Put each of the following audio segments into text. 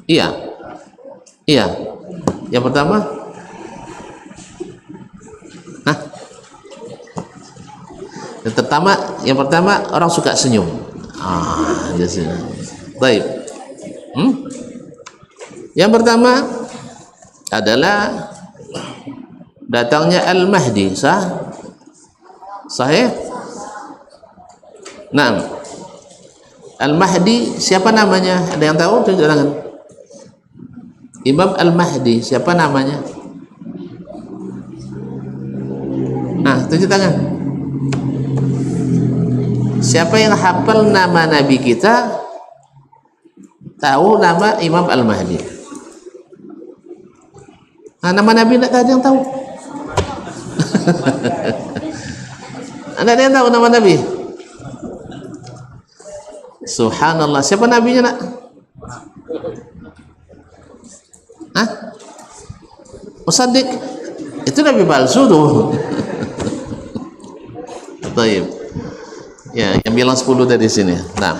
Iya, iya. Yang pertama, nah, yang pertama orang suka senyum. Dia senyum. Baik. Yang pertama adalah datangnya Al-Mahdi. Sahih? Nah, Al-Mahdi siapa namanya? Ada yang tahu? Tunjuk tangan. Imam Al-Mahdi siapa namanya? Nah, tunjuk tangan. Siapa yang hafal nama Nabi kita, tahu nama Imam Al-Mahdi? Nah, nama Nabi tidak ada yang tahu. Ada yang tahu nama Nabi? Subhanallah. Siapa nabinya, nak? Hah? Musaddiq. Itu nabi palsu tuh. Baik. Ya, yang bilang 10 dari sini. Nah,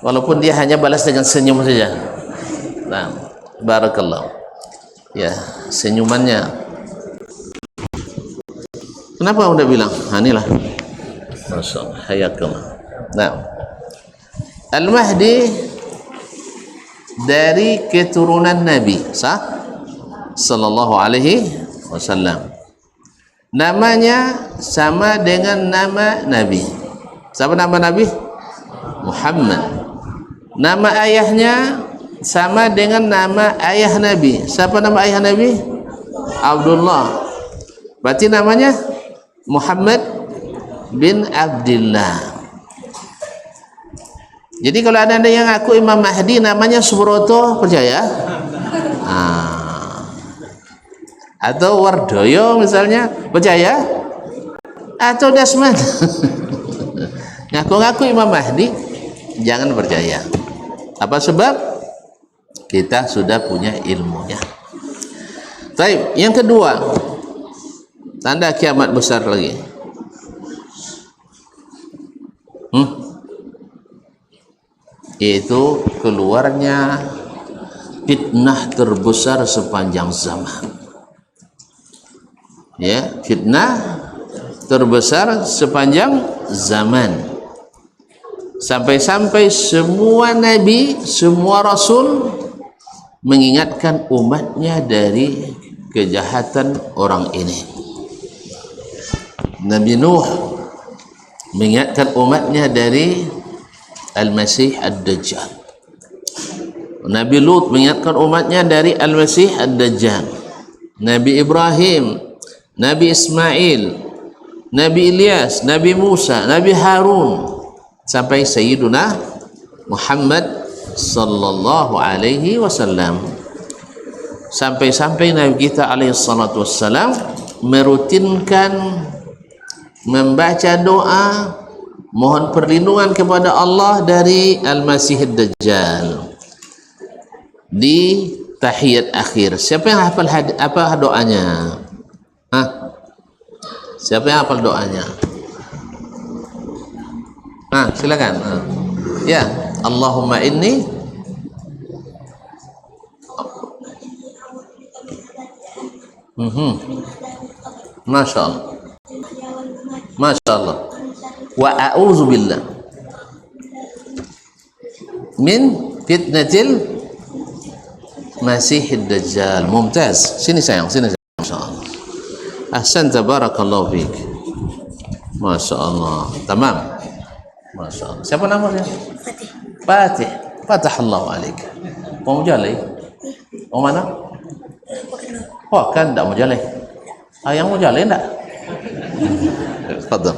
walaupun dia hanya balas dengan senyum saja. Nah, barakallah. Ya, senyumannya. Kenapa udah bilang? Inilah. Masya Allah. Hayakallah. Nah, Al-Mahdi dari keturunan Nabi sallallahu alaihi wasallam. Namanya sama dengan nama Nabi. Siapa nama Nabi? Muhammad. Nama ayahnya sama dengan nama ayah Nabi. Siapa nama ayah Nabi? Abdullah. Berarti namanya Muhammad bin Abdullah. Jadi kalau ada yang ngaku Imam Mahdi namanya Subroto, percaya? Atau Wardoyo misalnya, percaya? Atau Dasman ngaku-ngaku Imam Mahdi, jangan percaya. Apa sebab? Kita sudah punya ilmunya. Baik, yang kedua, tanda kiamat besar lagi. Yaitu keluarnya fitnah terbesar sepanjang zaman. Ya, fitnah terbesar sepanjang zaman. Sampai-sampai semua nabi, semua rasul mengingatkan umatnya dari kejahatan orang ini. Nabi Nuh mengingatkan umatnya dari Al-Masih Ad-Dajjal. Nabi Lut mengingatkan umatnya dari Al-Masih Ad-Dajjal. Nabi Ibrahim, Nabi Ismail, Nabi Ilyas, Nabi Musa, Nabi Harun, sampai Sayyiduna Muhammad sallallahu alaihi wasallam. Sampai-sampai Nabi kita alaihi salatu wassalam merutinkan membaca doa mohon perlindungan kepada Allah dari Al-Masih Ad-Dajjal di tahiyat akhir. Siapa yang hafal apa doanya? Siapa yang hafal doanya? Silakan. Ya, Allahumma inni Masya Allah. Masya Allah. Wa a'udzu billah min fitnatil Masihid Dajjal. Mumtaz. Sini sayang, sini sayang. Masya Allah. Ahsanta, barakallahu fiik. Masya Allah. Tamam. Masya Allah. Siapa namanya? Fatih. Fatahallahu alaik. Mau jalai? Mau mana? Oh, kan tidak mau jalai. Yang mau jalai enggak? Fadal.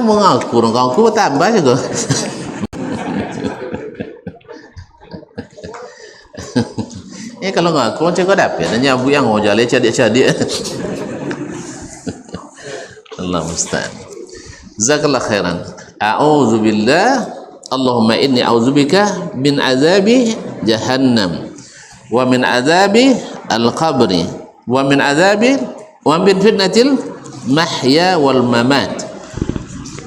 Mau ngaku tambah juga. Kalau ngaku macam kau dapat nanya abu yang mau jalai cadik-cadik. Allah musta'an. Jazakallah khairan. A'udzu billah, Allahumma inni a'udzubika min azabi jahannam wa min azabi al-qabri wa min fitnatil mahya wal mamat.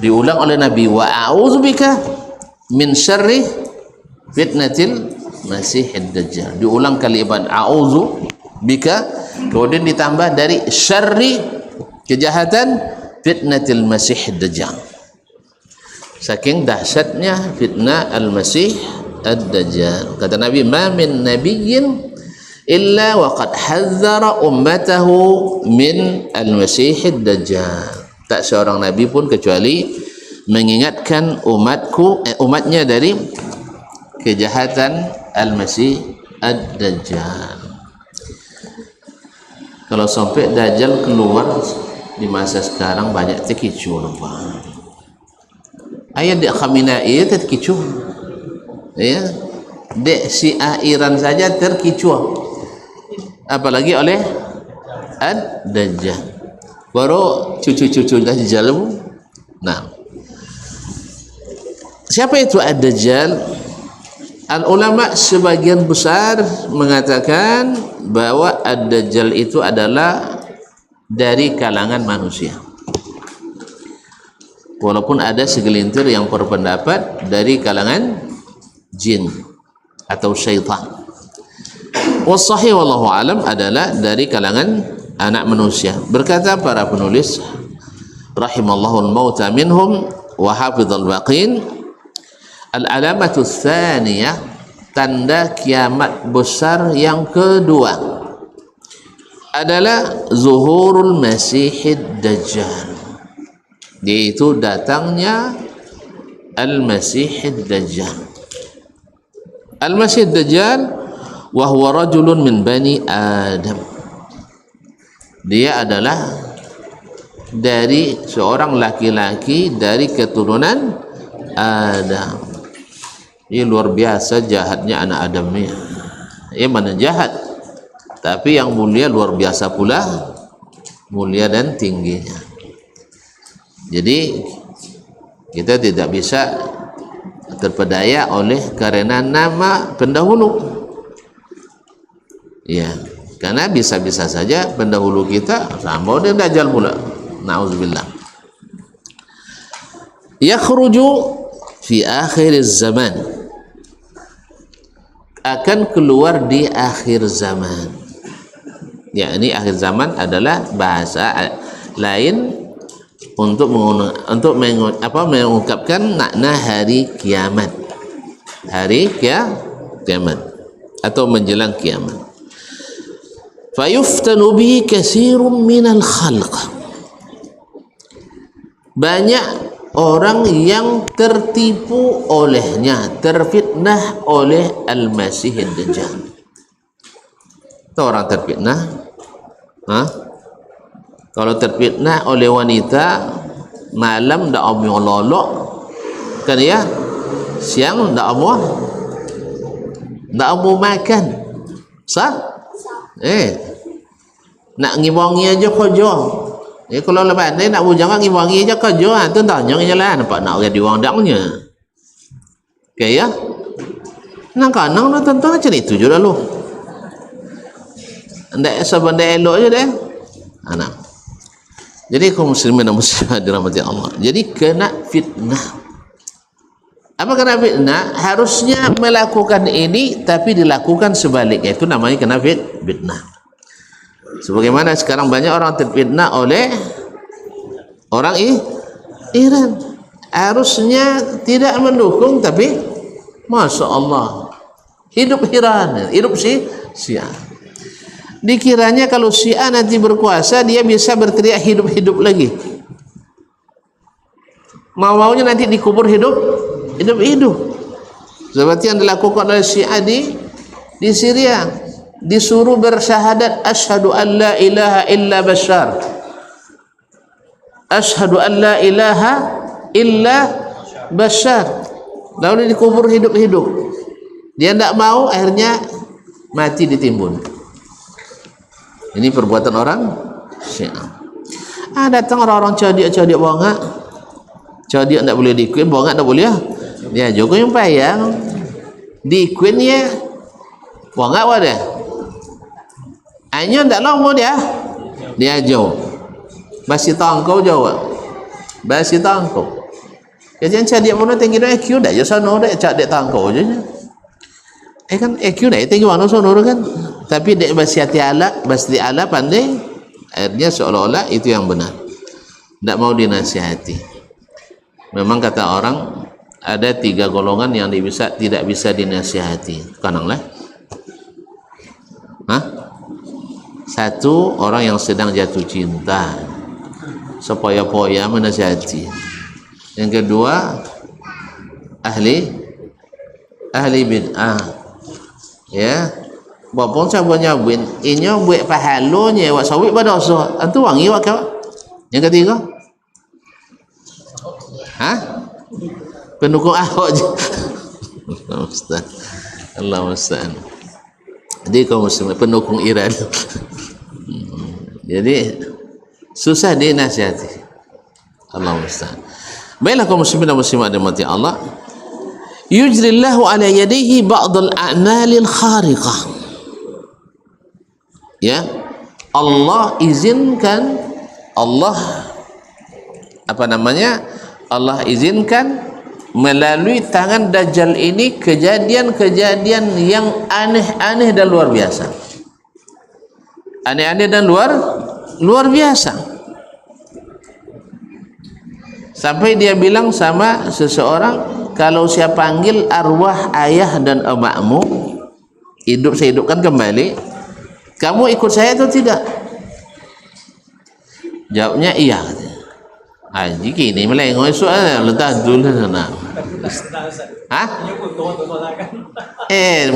Diulang oleh Nabi, wa a'udzubika min syarri fitnatil Masihid Dajjal. Diulang kalimat a'udzu bika, kemudian ditambah dari syarri, kejahatan fitnatil Masihid Dajjal. Saking dahsyatnya fitnah al-Masih ad-Dajjal. Kata Nabi, ma min nabiyyin illa waqad hadzara ummatahu min al-Masih ad-Dajjal. Tak seorang nabi pun kecuali mengingatkan umatnya dari kejahatan al-Masih ad-Dajjal. Kalau sampai Dajjal keluar di masa sekarang banyak terkicu nampak. Ayat dek Khamenei terkicu, ya, dek Syiah Iran saja terkicu, apalagi oleh ad-Dajjal. Baru cucu-cucu Dajjal. Nah, siapa itu ad-Dajjal? Al-ulama sebagian besar mengatakan bahwa ad-Dajjal itu adalah dari kalangan manusia. Walaupun ada segelintir yang berpendapat dari kalangan jin atau syaitan. Wassahih wallahu alam adalah dari kalangan anak manusia. Berkata para penulis rahimallahu al-mauta minhum wa hafizal baqin, al-alamatu tsaniyah, tanda kiamat besar yang kedua adalah zuhurul Masihid Dajjal, yaitu datangnya al-Masihid Dajjal. Al-Masihid Dajjal wa huwa rajulun min bani Adam. Dia adalah dari seorang laki-laki dari keturunan Adam. Ini luar biasa jahatnya anak Adam ni. Ia mana jahat, tapi yang mulia luar biasa pula, mulia dan tingginya. Jadi kita tidak bisa terpedaya oleh karena nama pendahulu, ya, karena bisa-bisa saja pendahulu kita sama dia Dajjal pula. Na'udzubillah. Yakhruju fi akhir zaman, akan keluar di akhir zaman. Ya, ini akhir zaman adalah bahasa lain untuk mengungkapkan makna hari kiamat. Hari kiamat atau menjelang kiamat. Fayuftanu bihi katsirun minal khalq. Banyak orang yang tertipu olehnya, terfitnah oleh al-Masih ad-Dajjal. Itu orang terfitnah. Kalau terfitnah oleh wanita, malam dak mau lolok, kan ya? Siang dak mau makan. Sah? Nak ngibongi aja kerja. Kalau lepas ni nak bujang ngibongi aja kerja, tu tanya je lah, nampak nak orang diwandaknya. Okay ya? Kadang-kadang nak tonton macam itu je lalu. Ndak sebenarnya elok je deh. Anak. Jadi kaum muslimin dan muslimat dirahmati Allah. Jadi kena fitnah. Apa kena fitnah? Harusnya melakukan ini tapi dilakukan sebaliknya. Itu namanya kena fitnah. Sebagaimana sekarang banyak orang terfitnah oleh orang Iran. Harusnya tidak mendukung, tapi Masya Allah, hidup Iran, hidup Syiah. Dikiranya kalau Syiah nanti berkuasa, dia bisa berteriak hidup-hidup lagi. Mau-maunya nanti dikubur hidup-hidup. Seperti yang dilakukan oleh Syiah di Syria. Disuruh bersyahadat asyhadu an la ilaha illa Bashar, asyhadu an la ilaha illa Bashar, lalu dikubur hidup-hidup. Dia tidak mau, akhirnya mati ditimbun. Ini perbuatan orang Syiah. Datang orang-orang codiak bongak. Codiak tidak boleh dikuin, bongak tidak boleh. Dia juga yang payang dikuin ya, bongak wadah. Hanya tidak lama dia jauh. Basi tangkau jauh. Basi tangkau. Kajian cak dia mana tinggi IQ dah je sana dah cak dia tangkau je. Kan EQ dah itu gimana sono kan, tapi dek basti ala pandai, akhirnya seolah-olah itu yang benar, tidak mau dinasihati. Memang kata orang ada 3 golongan yang tidak bisa dinasihati. Kananglah. Satu, orang yang sedang jatuh cinta, sepoya-poya menasihati. Yang kedua, ahli bid'ah. Ya, bapun sabanya buin, inyo buat pahalonya wak sawit badosa. Antu wangi wak kau. Yang ketiga, pendukung Ahok je. Allah musta'an. Jadi kaum muslimin pendukung Iran. Jadi susah dinasihati. Allah musta'an. Baiklah kaum muslimin dan muslimat dimati Allah. Yujrillahu ala yadihi ba'dal a'malil khariqah. Ya, Allah izinkan, Allah izinkan melalui tangan Dajjal ini kejadian-kejadian yang aneh-aneh dan luar biasa. Aneh-aneh dan luar biasa. Sampai dia bilang sama seseorang, kalau saya panggil arwah ayah dan emakmu, saya hidupkan kembali, kamu ikut saya atau tidak? Jawabnya iya. Haji kini melengok soal letak dulu sana.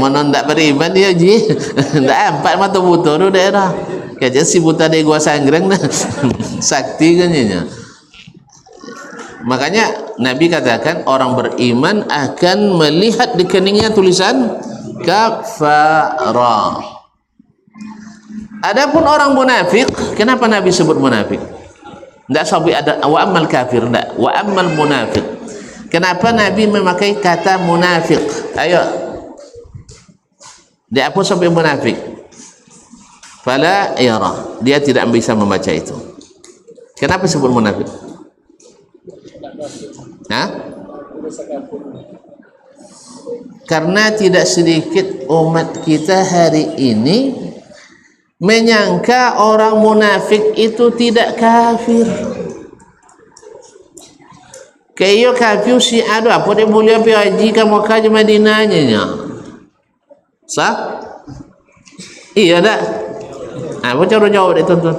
Mana ndak beriman dia ji. Ndak 4 mata buta tu daerah. Kerja si buta de gua sanggreng dah. Sakti kan nya. Makanya Nabi katakan orang beriman akan melihat di keningnya tulisan kafara. Adapun orang munafik, kenapa Nabi sebut munafik? Tidak sampai ada wa amal kafir, tidak, wa amal munafik. Kenapa Nabi memakai kata munafik? Ayo, dia apa sampai munafik? Fala yara, dia tidak bisa membaca itu. Kenapa sebut munafik? Karena tidak sedikit umat kita hari ini menyangka orang munafik itu tidak kafir. Kayak kafir si ada apa dia boleh pergi haji ke Makkah ke Madinahnya nya. Sah? Iya tak? Apa cara jawab dia tuan-tuan?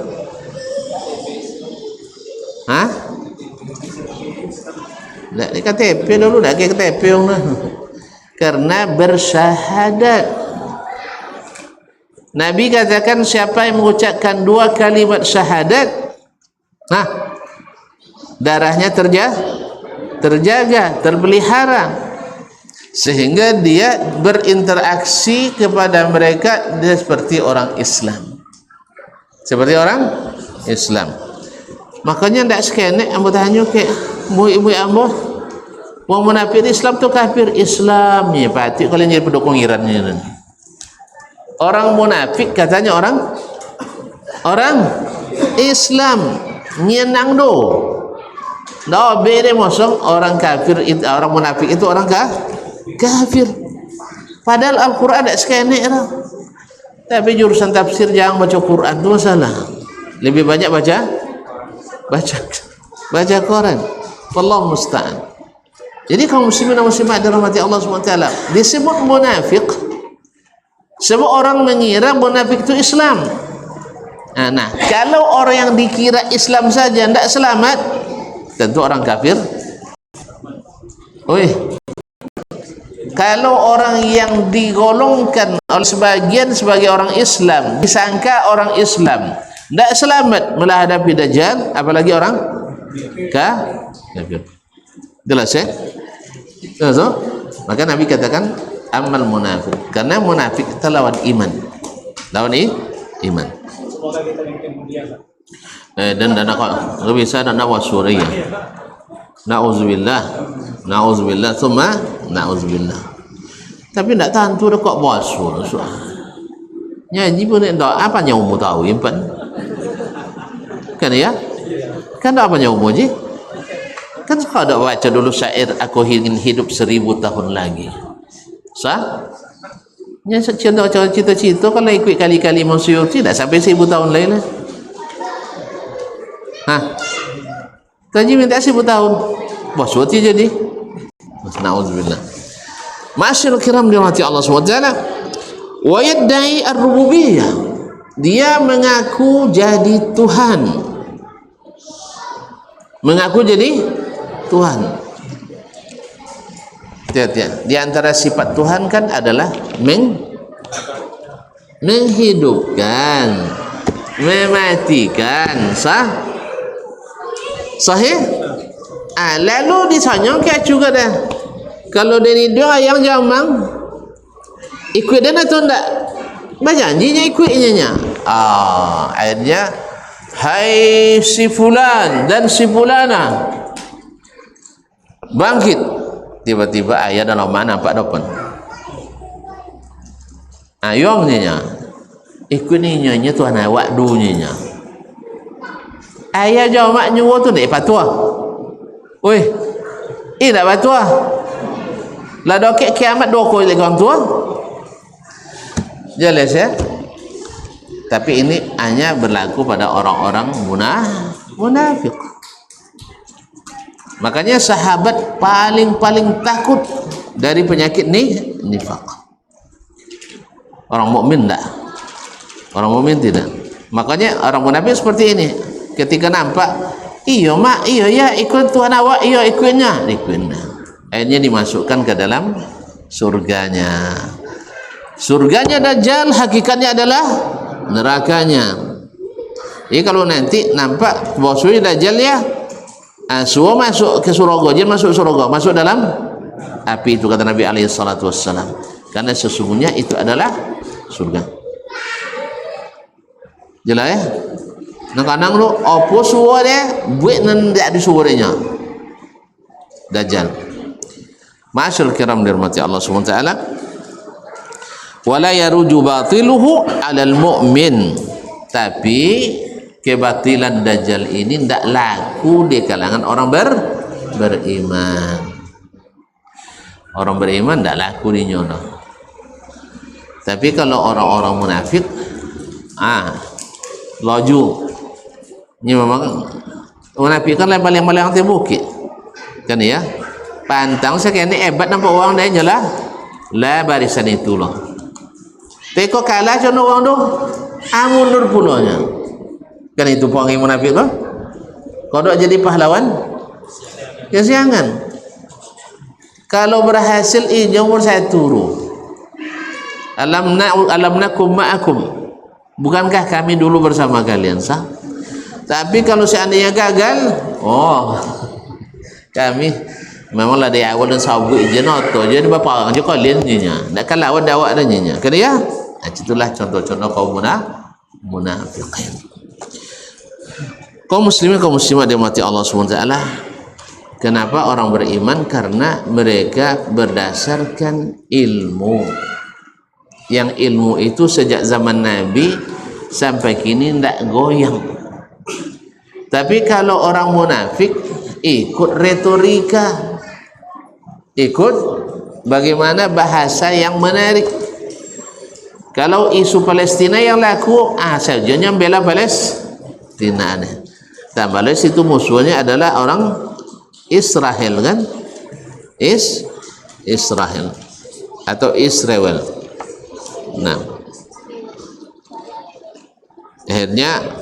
Tak dia KTP dulu, tak kira KTP orang lah. Karena bersyahadat. Nabi katakan siapa yang mengucapkan 2 kalimat syahadat, darahnya terjaga, terpelihara, sehingga dia berinteraksi kepada mereka dia seperti orang Islam. Seperti orang Islam. Makanya tidak sekenek ambo tanya ke ibu ambo, wong munafik Islam tu kafir. Islam ni pati kalau jadi pendukung Iran ni. Orang munafik katanya orang Islam nyenang do. Dah bere mosong orang kafir itu, orang munafik itu orang kafir. Padahal Al-Qur'an ada sekene lah. Tapi jurusan tafsir jangan baca Quran itu masalah. Lebih banyak baca Quran. Wallahu musta'an. Jadi kaum muslimin dan muslimat dirahmati Allah SWT, disebut munafik sebab orang mengira munafik itu Islam. Nah, kalau orang yang dikira Islam saja tidak selamat, tentu orang kafir. Kalau orang yang digolongkan oleh sebagian sebagai orang Islam, disangka orang Islam, tidak selamat menghadapi Dajjal, apalagi orang kafir. Jelas ya? So, maka Nabi katakan amal munafik, karena munafik itu lawan iman, iman. Dan kok bisa dan wasuriya. Nauzubillah, thumma nauzubillah. Tapi tidak tahan tu kok wasur. Nyanyi pun tak apa nyamu tahu impan. Kan ya? Kan apa nyamu je? Kan kau dah baca dulu syair, aku ingin hidup 1000 tahun lagi. Sah? Nya cita-cita kalau ikut kali-kali Imam Suyuti dah sampai 1000 tahun lain lah. Taji minta 1000 tahun. Wah, Suyuti jadi. Na'udzubillah. Ma'asyiral kiram dirahmati Allah SWT. Wa yadda'i ar-rububiyyah. Dia mengaku jadi Tuhan. Mengaku jadi Tuhan. Tiap-tiap. Di antara sifat Tuhan kan adalah menghidupkan, mematikan. Sahih? Lalu disanya kayak juga dah. Kalau dari dia yang jamang ikut dan atau enggak? Berjanjinya ikutnya. Akhirnya hai si fulan dan si fulana bangkit. Tiba-tiba ayah dalam mana nampak depan. Ayongnya ikut ni nyanyi Tuhan awak dunia. Ayah jawab nyuruh tu nak patuah. Oi, nak patuah. Lah dokek kiamat doko lagi orang tua. Jelas ya? Tapi ini hanya berlaku pada orang-orang munafik. Makanya sahabat paling takut dari penyakit nifaq. Orang mukmin enggak. Orang mukmin tidak. Makanya orang munafik seperti ini. Ketika nampak, iya mak, iya ya ikut Tuhan awak, iya ikutnya. Akhirnya dimasukkan ke dalam surganya. Surganya Dajjal hakikatnya adalah nerakanya. Jadi kalau nanti nampak bosui Dajjal ya, semua masuk ke surga, dia masuk surga, masuk dalam api, itu kata Nabi alaihi salatu wassalam. Karena sesungguhnya itu adalah surga. Jelas ya? Kadang lu apa suara dia, buat nan dia ada suaranya. Dajjal. Ma'asyil kiram dirahmati Allah Subhanahu wa taala. Wala yaruju batiluhu 'alal mu'min. Tapi kebatilan Dajjal ini tidak laku di kalangan orang beriman. Orang beriman tidak laku di nyono. Tapi kalau orang-orang munafik, loju. Ini memang munafik kan paling atas bukit. Kan ya? Pantang sekali hebat nampak orang dah jelah. Lah barisan itu loh. Teko kalah jono orang tu, mundur pulanya. Kan itu panggil munafik tu. Kodok jadi pahlawan, kesiangan. Kalau berhasil umur saya turun. Alamnakum ma'akum. Bukankah kami dulu bersama kalian sah? Tapi kalau seandainya gagal, kami memanglah dari awal dan sabu ijenoto jadi bapa aja kalian nyinya. Nak kalah awak dawak dan nyinya. Kan ya? Itulah contoh-contoh kaum munafiqin. Kaum muslimin kaum muslimat dirahmati Allah Subhanahu wa taala. Kenapa orang beriman? Karena mereka berdasarkan ilmu. Yang ilmu itu sejak zaman Nabi sampai kini tidak goyang. Tapi kalau orang munafik ikut retorika, ikut bagaimana bahasa yang menarik. Kalau isu Palestina yang laku, sajanya bela Palestina. Dan Palestina itu musuhnya adalah orang Israel kan? Israel atau Israel. Nah, akhirnya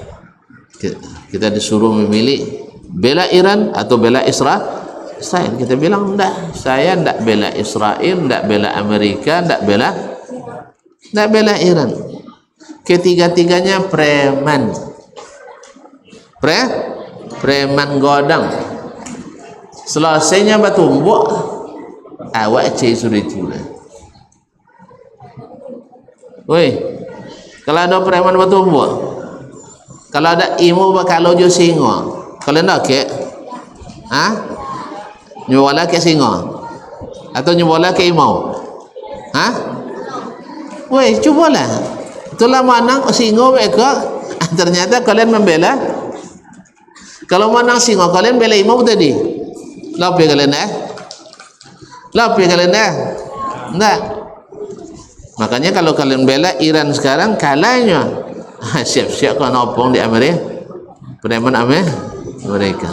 kita disuruh memilih bela Iran atau bela Israel. Kita bilang enggak, saya enggak bela Israel, enggak bela Amerika, enggak bela Iran. Ketiga-tiganya preman godang. Selesainya batumbuk awak cai suri tula. Woi, kalau ada preman batumbuk, kalau ada imu kalau jo singo, kalau nak ke, nyuwala ke singo, atau nyuwala ke imau, woi, cubalah. Itulah manang singo mereka. Ternyata kalian membela. Kalau manang singo, kalian bela imau tadi. Lapi kalian Lapi kalian Enggak. Makanya kalau kalian bela Iran sekarang kalahnya, siap-siap kau nopong di Amerika, preman Amerika.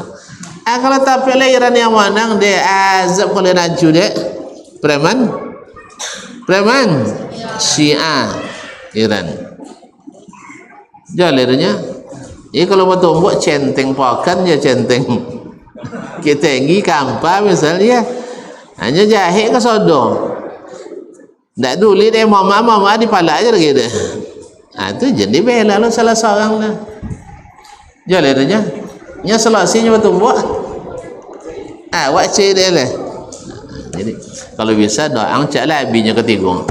Kalau tak pilih Iran yang menang, dia azab kalau raju dia preman Syiah Iran. Jalurnya, kalau mau tumbuk centeng pakan ya centeng kita tinggi kampa misalnya, hanya jahe ke sodo. Tak dulu dia mama di pala aja gitu. Itu jadi bela lo salah seorang lah. Jalurnya, nya selasinya betul buat. Awak cek dia lah. Jadi kalau bisa doang cak lah abinya ketiga.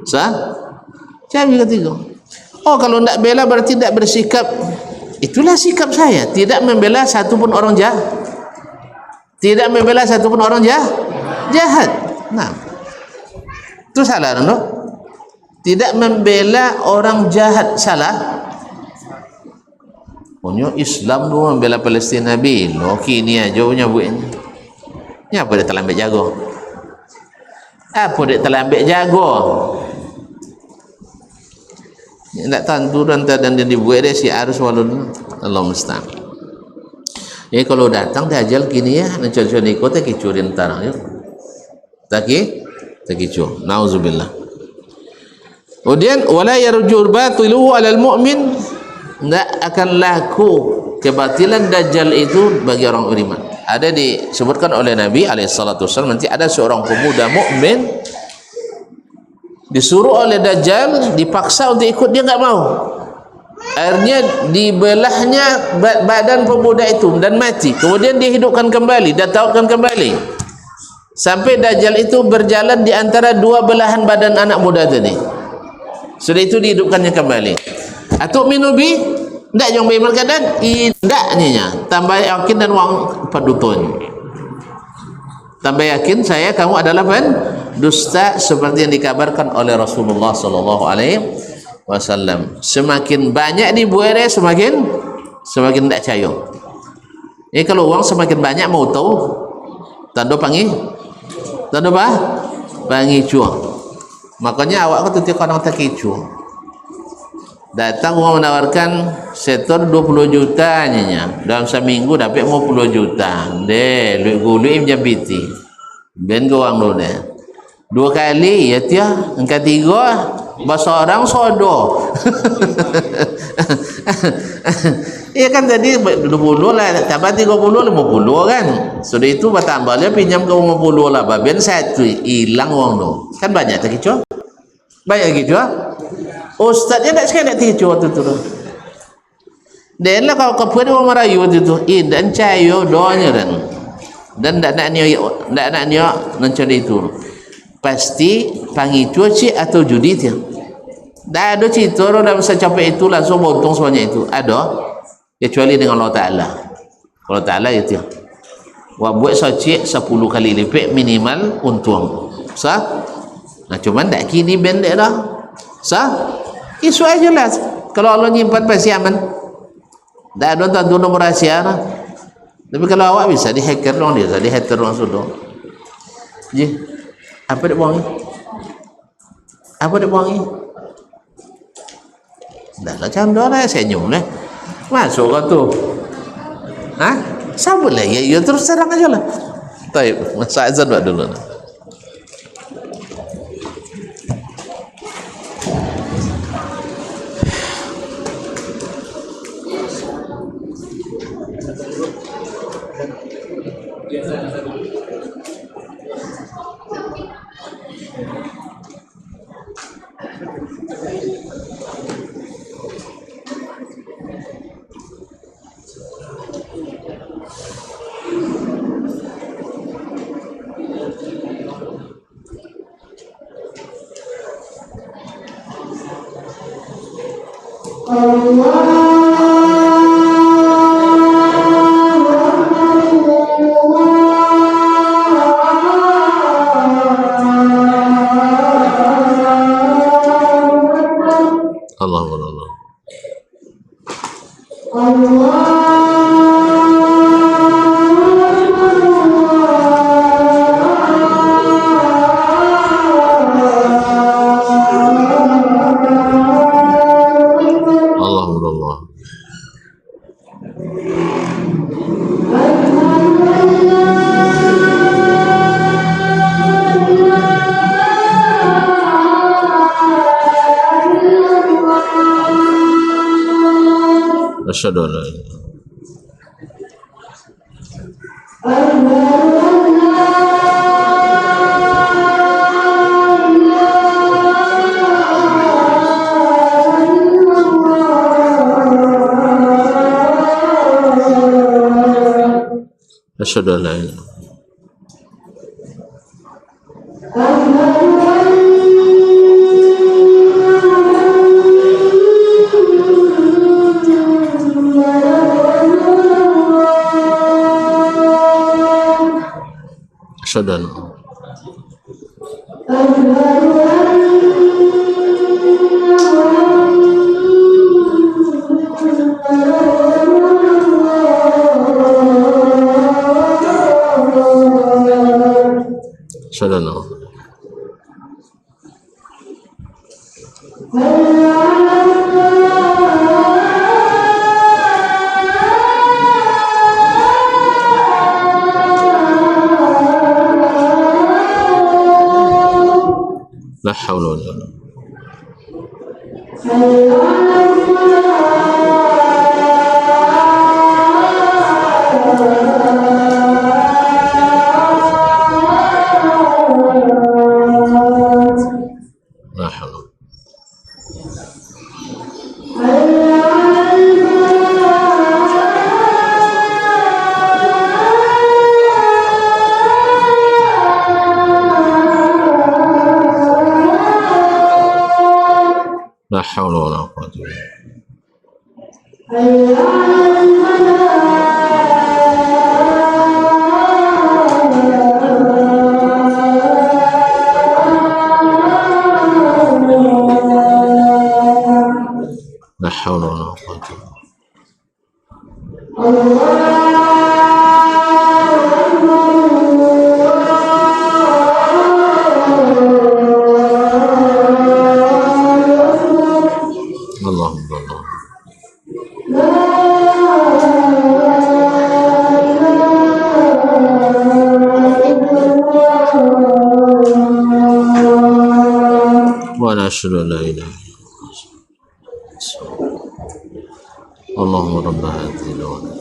Cak abi ketiga. Oh kalau tidak bela berarti tidak bersikap. Itulah sikap saya. Tidak membela satupun orang jahat. Tidak membela satupun orang jahat. Nah, itu salah no? Tidak membela orang jahat salah. Punya Islam tu membela Palestina bilo kini aja punya buatnya. Ni apa dia terlambat jago? Apa dia terlambat jago? Tak tentu dan dia dibuat dia si harus walun Allah musta'an. Kalau datang dia ajal kini ya nak cuci ni kota kicurin tanah ya. Tak kicu. Nauzubillah. Kemudian wala yarjur batiluhu alal mu'min, tidak akan laku kebatilan Dajjal itu bagi orang beriman. Ada disebutkan oleh Nabi SAW, nanti ada seorang pemuda mukmin disuruh oleh Dajjal, dipaksa untuk ikut, dia enggak mau. Akhirnya dibelahnya badan pemuda itu dan mati. Kemudian dihidupkan kembali, ditautkan kembali. Sampai Dajjal itu berjalan di antara dua belahan badan anak muda tadi. Sudah itu dihidupkannya kembali. Atau minubi, tidak yang beriman keadaan, tidak ninya. Tambah yakin dan wang padukun. Tambah yakin saya kamu adalah dusta seperti yang dikabarkan oleh Rasulullah sallallahu alaihi wasallam. Semakin banyak dibuat semakin tidak percaya. Kalau uang semakin banyak mau tahu tanda panggil tanda apa? Panggil cuang. Makanya awak tu tiap orang tak kicu. Datang orang menawarkan setor 20 juta nya dalam seminggu dapat 50 juta. Deh, duit gulu jam biti. Ben ke wang lu deh. 2 kali ya tia, engkau 3 bahasa orang sodo. Iya kan tadi 20 lah, tambah 30 50 kan. Sudah itu bertambahnya pinjam ke 50 lah, ben 1 hilang uang tu. Kan banyak tak kicu? Banyak gitu ah. Ustaznya tak sekali nak tidur waktu tu. Dan lah kalau kau pergi orang merayu waktu tu, dan cayo doanya dan tak nak dia mencari itu. Pasti panggil cuci atau judi dia. Dah ada cerita orang dah bisa capai itu langsung untung semuanya itu. Ada kecuali dengan Allah Taala. Allah Taala itu. Wah buat soci 10 kali lipat minimal untung. Sah? Nah cuman tak kini bendek dah. Sah? Isu aja lah. Kalau Allah nyimpan pasti aman. Tak ada tentu nomor rahsia lah. Tapi kalau awak bisa dihacker dong dia, bisa dihacker dong sudah. Ji, apa dia buang ni? Apa dia buang ni? Dah lah contoh lah, senyum lah. Masuk kau tu. Hah? Sabar lah ya, terus serang aja lah. Baik, masa azan buat dulu lah. Asyhadu an la ilaha asyhadu an la ilaha asyhadu an asyhadu an la haula wala la haula la haula wala quwwata illa billah. La haula wala quwwata illa Allahumma Allah. Wa la asyhadu an la ilaha illallah. Allahumma rabb hadhihi al-da'wati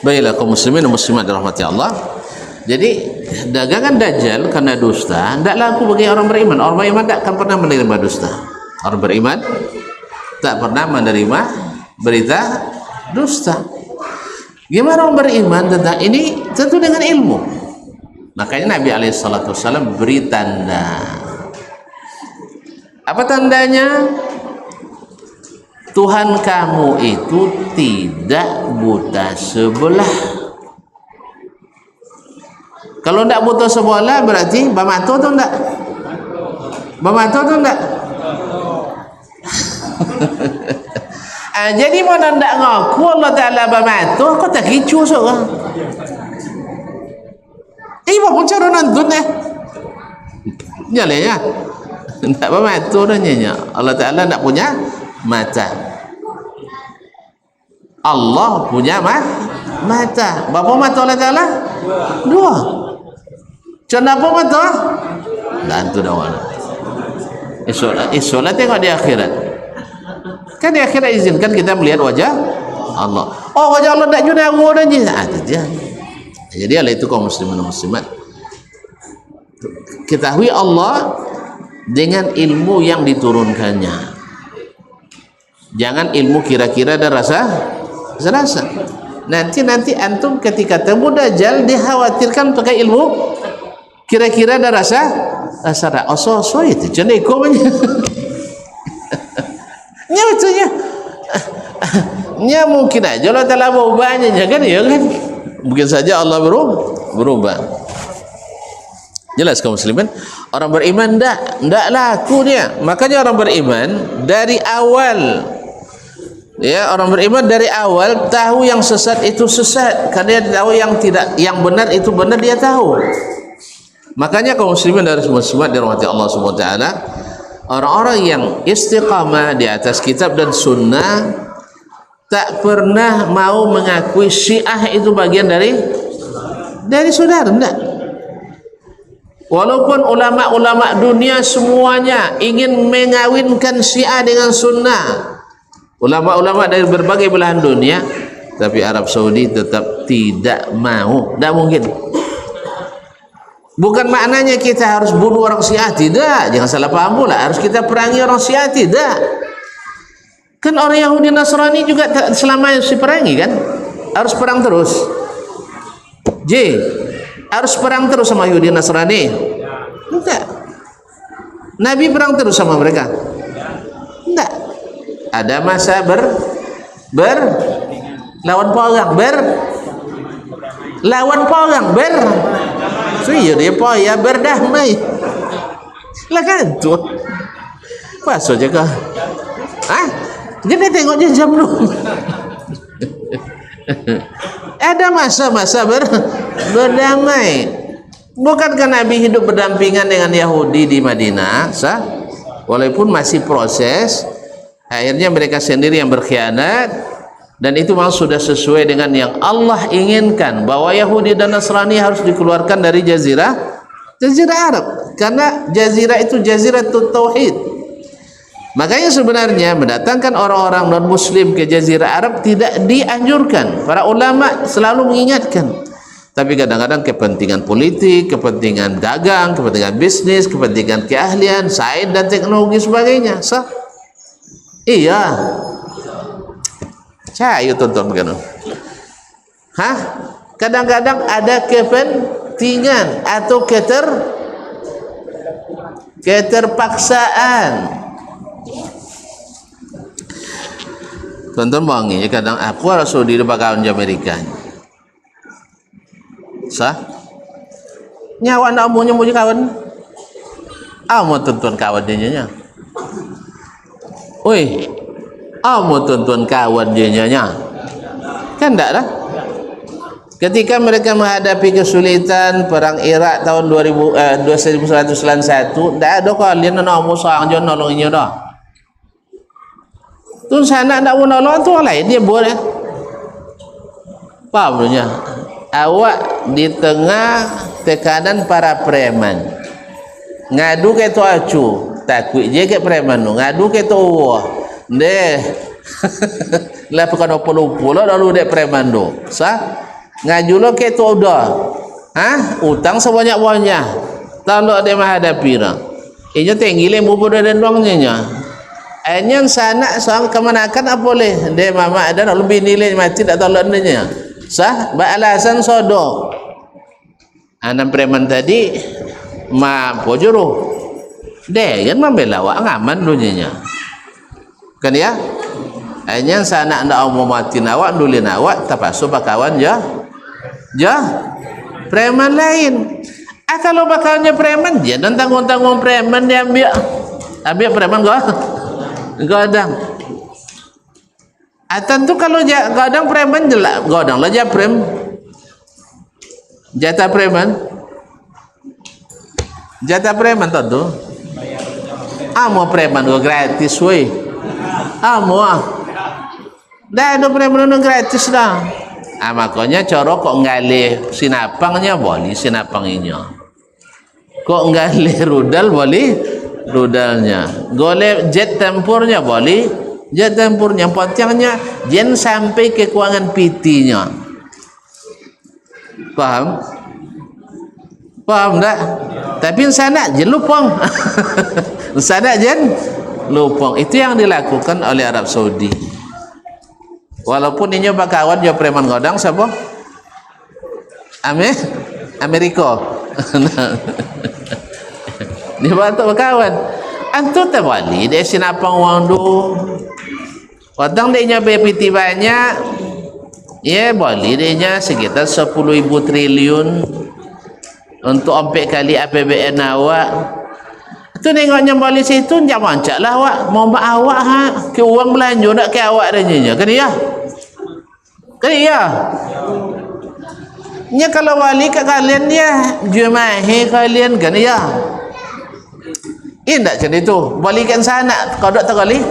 Baiklah kaum muslimin dan muslimat dirahmati Allah. Jadi dagangan dajjal karena dusta tidak laku bagi orang beriman. Orang beriman tak akan pernah menerima dusta. Orang beriman tak pernah menerima berita dusta. Gimana orang beriman tentang ini? Tentu dengan ilmu. Makanya Nabi SAW beri tanda. Apa tandanya? Tuhan kamu itu tidak buta sebelah. Kalau tidak buta sebelah berarti bamato atau tidak? Bamato atau tidak? Jadi mana tidak ngaku Allah Ta'ala bamato, kau tak kicu seorang. Apa pun cara nonton Jalan ya. Tak bamato dah nyanyi. Allah Ta'ala tak punya mata. Allah punya mata. Berapa mata Allah Ta'ala? Dua. Kenapa mata? Dan tu dah mana. Solat tengok di akhirat. Kan di akhirat izinkan kita melihat wajah Allah. Oh, wajah Allah tak jual dah je. Itu dia. Jadi oleh itu kaum muslimin dan muslimat, ketahui Allah dengan ilmu yang diturunkannya. Jangan ilmu kira-kira dan rasa. Nanti antum ketika temu dajjal dikhawatirkan pakai ilmu kira-kira dan rasa. Oso itu ceneko banyak. Nya betulnya. Nya mungkin aja Allah Ta'ala berubahnya kan ya kan. Mungkin saja Allah berubah. Jelas kaum muslimin, orang beriman ndak laku dia. Makanya orang beriman dari awal, ya, orang beriman dari awal tahu yang sesat itu sesat, karena dia tahu yang benar itu benar, dia tahu. Makanya kaum muslimin dan muslimat dirahmati Allah Subhanahu wa taala, orang-orang yang istiqamah di atas kitab dan sunnah tak pernah mau mengakui Syiah itu bagian dari saudara, enggak. Walaupun ulama-ulama dunia semuanya ingin mengawinkan Syiah dengan Sunnah, ulama-ulama dari berbagai belahan dunia, tapi Arab Saudi tetap tidak mau. Tidak mungkin. Bukan maknanya kita harus bunuh orang Syiah, tidak. Jangan salah paham pula. Harus kita perangi orang Syiah, tidak. Kan orang Yahudi Nasrani juga selama diperangi kan, harus perang terus. Harus perang terus sama Yahudi Nasrani? Enggak. Nabi perang terus sama mereka? Enggak. Ada masa lawan perang, lawan perang, dia berdamai. Lah kan tu. Pas saja kah? Jadi tengok je jam lu. Ada masa-masa berdamai. Bukankah Nabi hidup berdampingan dengan Yahudi di Madinah? Walaupun masih proses, akhirnya mereka sendiri yang berkhianat, dan itu memang sudah sesuai dengan yang Allah inginkan, bahwa Yahudi dan Nasrani harus dikeluarkan dari jazirah Arab, karena jazirah itu jaziratul tauhid. Makanya sebenarnya mendatangkan orang-orang non-muslim ke jazirah Arab tidak dianjurkan. Para ulama selalu mengingatkan. Tapi kadang-kadang kepentingan politik, kepentingan dagang, kepentingan bisnis, kepentingan keahlian, sains dan teknologi sebagainya. Iya. Saya tonton kan. Kadang-kadang ada kepentingan atau keterpaksaan. Tonton bangi kadang aku harus di kawan di Amerika. Nyawa nak mau kawan. Mau tonton kawan dia nya. Mau tonton kawan dia nya. Kan enggak lah. Ketika mereka menghadapi kesulitan perang Irak tahun 1991, enggak ada kalian nak mau sang jo nolongnya dah. Tu sana nak menolong tu orang lain dia boleh. Paham punya? Awak di tengah tekanan para preman. Ngadu ke tu acu, takut je ke preman tu. Ngadu ke tu wah. Deh. Lah bukan apa-apa lah lalu dek preman tu. Ngaju lo ke tu dah. Utang sebanyak-banyak. Kalau dia menghadapi dah. Inya tinggi le mu pada dendongnya nya. Enyan sana sang kemanakan apa boleh dia mama ada nak lebih nilai mati tak tahu nya alasan sodo anak preman tadi pojoro deh kan membela wak ngaman dunia kan ya enyan sana ndak mau mati nawak dulin awak tapasu bakawan ja preman lain kalau bakalnya preman dia dan tanggung-tanggung preman dia ambil preman gadang. Tentu kalau gadang preman jelak, gadang lah jatah preman tentu. Mau preman go gratis weh. Mau dah ada preman gratis dah. Makanya coro kok ngalih sinapangnya boleh sinapanginya. Kok ngalih rudal boleh rudalnya, golek jet tempurnya boleh jet tempurnya, potongnya jen sampai ke keuangan PT-nya. Paham tak? Tapi sana jen lupang sana jen lupang. Itu yang dilakukan oleh Arab Saudi. Walaupun ini bakawan dia preman godang siapa? Amerika. Dia bantu berkawan. Antu tak boleh dia sinapang wang tu. Wadang dia nya BPT banyak. Ya boleh dia nya sekitar 10,000 triliun untuk 4 kali APBN awak. Tu nengoknya balik situ jangan mancak lah awak. Mau buat awak ke uang belanja nak ke awak dia nya. Kan iya? Kan iya? Nya kalau wali kat kalian dia jemaah kalian kan iya? Tak macam itu. Balikan sana. Kau tak kali?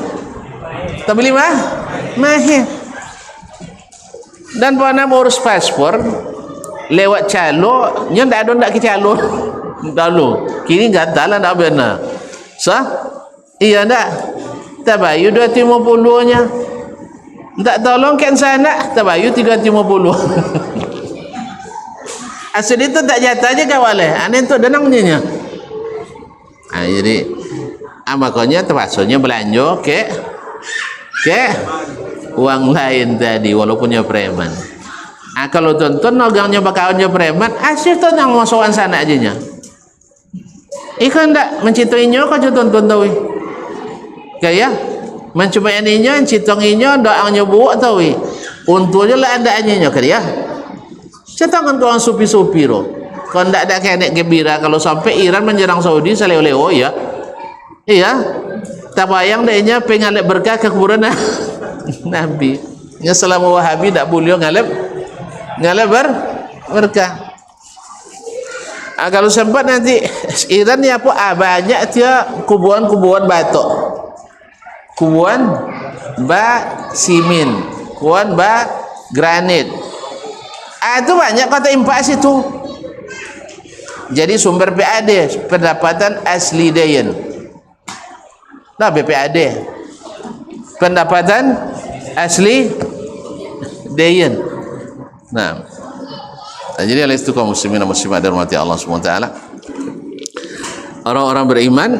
Tak beli mahir. Dan pernah urus paspor lewat calo, nya tak ada nak ke calo. Dahulu. Kini gatal lah tak benar. Sah? Iya tak? Tak bayu 250-nya. Tak tolong kan sana, tak bayu 350. Asal itu tak jatuh aja kawaleh. Aneh tu denangnya. Jadi makanya terpaksunya belanja ke uang lain tadi walaupunnya preman. Kalau tonton nogangnya bakalannya preman, asyik tu yang masukan sana aja nya. Ikan tak mencintainya kau tonton tahu. Kaya mencoba ininya, cintonginya, doanya buat tahu. Untungnya lah ada aninya kaya. Cetangan kau supi-supi roh. Kau tak ada kena gembira kalau sampai Iran menyerang Saudi saleo-leo ya. Iya, tak bayang dehnya pengalep berkah ke kuburan Nabi. Nya selama Wahabi tak boleh ngalep berkah. Kalau sempat nanti Iran ni apa? Banyak dia kuburan batok, kuburan simin, kuburan granit. Itu banyak kata impak situ. Jadi sumber PAD pendapatan asli Dayan. Nah, BPAD pendapatan asli Dayan. Nah, jadi oleh itu kaum muslimin dan muslimat dirahmati Allah Subhanahu wa taala, orang-orang beriman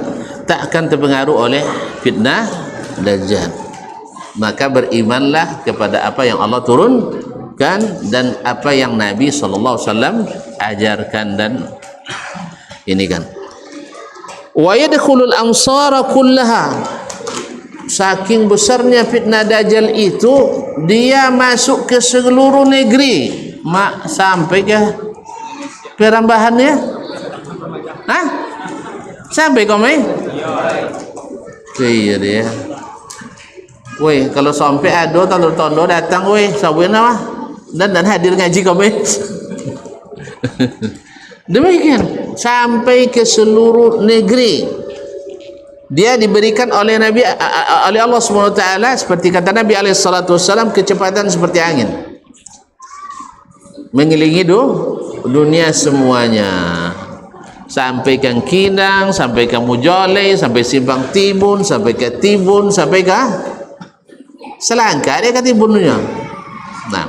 tak akan terpengaruh oleh fitnah dajjal. Maka berimanlah kepada apa yang Allah turunkan dan apa yang Nabi sallallahu alaihi wasallam ajarkan. Dan ini kan wa yadkhulul amsara kullaha, saking besarnya fitnah dajjal itu dia masuk ke seluruh negeri. Sampai ke perambahannya? Hah? Sampai kau mai? Iya dia. Woi, kalau sampai ada tondo datang, woi, sabuin apa? Dan hadir ngaji kau mai. Demikian sampai ke seluruh negeri. Dia diberikan oleh Nabi oleh Allah Subhanahu wa taala, seperti kata Nabi alaihi salatu wasallam, kecepatan seperti angin. Mengelilingi dunia semuanya. Sampai ke Kinang, sampai ke Mujoleh, sampai Simpang Tibun, sampai ke Tibun, sampai ke Selangka, dia ke Tibunnya. Nah,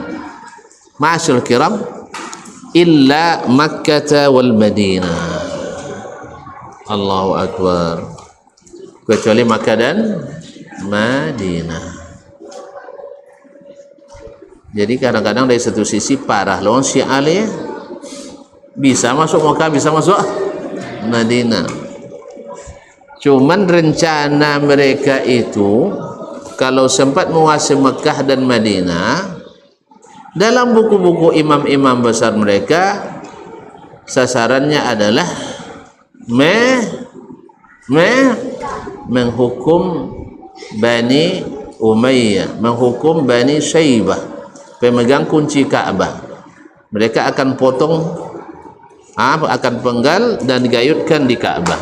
ma'asyul kiram, illa Makkah wal Madinah. Allahu Akbar. Kecuali Makkah dan Madinah. Jadi kadang-kadang dari satu sisi parah loh Syiah ya. Bisa masuk Makkah, bisa masuk Madinah. Cuman rencana mereka itu kalau sempat menguasai Makkah dan Madinah, dalam buku-buku imam-imam besar mereka sasarannya adalah menghukum Bani Umayyah, menghukum Bani Syaibah, pemegang kunci Ka'bah. Mereka akan potong, akan penggal dan digayutkan di Ka'bah.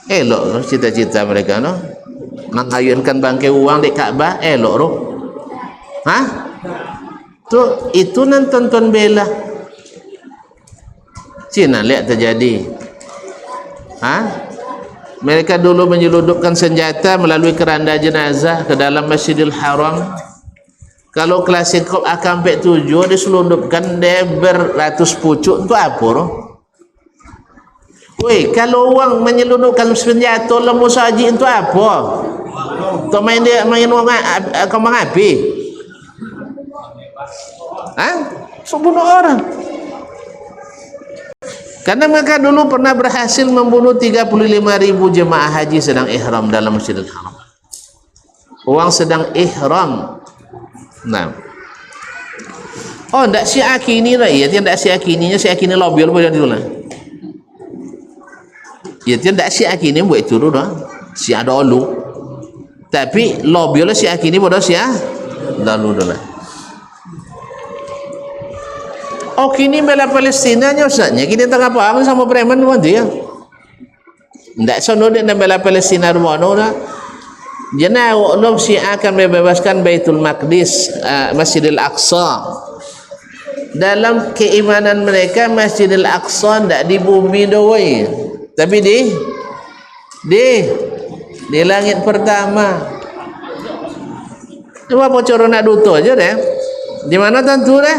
Elok cita-cita mereka no, menghayunkan bangkai uang di Ka'bah, elok roh. Tuh itu nan tonton bela. Cina lihat terjadi. Mereka dulu menyeludupkan senjata melalui keranda jenazah ke dalam Masjidil Haram. Kalau klasikop sampai 7 diselundupkan dia beratus pucuk, itu apa roh? Woi, kalau orang menyelundupkan senjata lembu saji itu apa? Kau main uang kau mengapi? Bunuh orang. Karena mereka dulu pernah berhasil membunuh 35.000 jemaah haji sedang ihram dalam Masjidil Haram. Orang sedang ihram. Nah. Oh, ndak Syiah kini lah. Ya, ndak Syiah kininya, Syiah kini lobby boleh dulu lah. Ya, ndak Syiah kini buat itu dulu dah. Syiah dulu. Tapi lobby lah Syiah kini bodoh Syiah dulu dah. Oh, kini bela Palestina nya ustaznya. Kini tengah apa sama preman tu dia. Ndak sono dia bela Palestina rumano dah. Jana ulum Syiah akan membebaskan Baitul Maqdis, Masjidil Aqsa. dalam keimanan mereka Masjidil Aqsa tidak di bumi doai, tapi di langit pertama. Cuma bocor nak duto aja deh. Di mana tentu deh?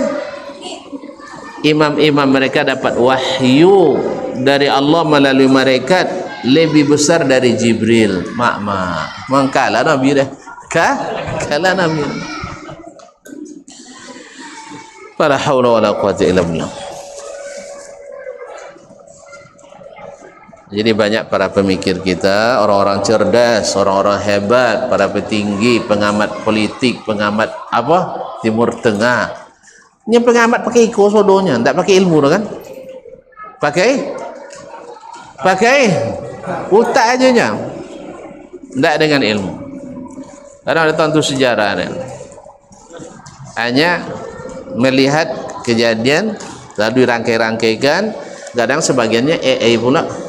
Imam-imam mereka dapat wahyu dari Allah melalui malaikat lebih besar dari Jibril. Mangkala Nabi deh. Kala Nabi. Wala haula wala quwwata illa billah. Jadi banyak para pemikir kita, orang-orang cerdas, orang-orang hebat, para petinggi, pengamat politik, pengamat Timur Tengah. Ini pengamat pakai iko sodonya, tidak pakai ilmu kan? Pakai utak aja nya, tidak dengan ilmu. Karena ada tentu sejarah kan? Hanya melihat kejadian lalu dirangkai-rangkaikan, kadang sebagiannya pula.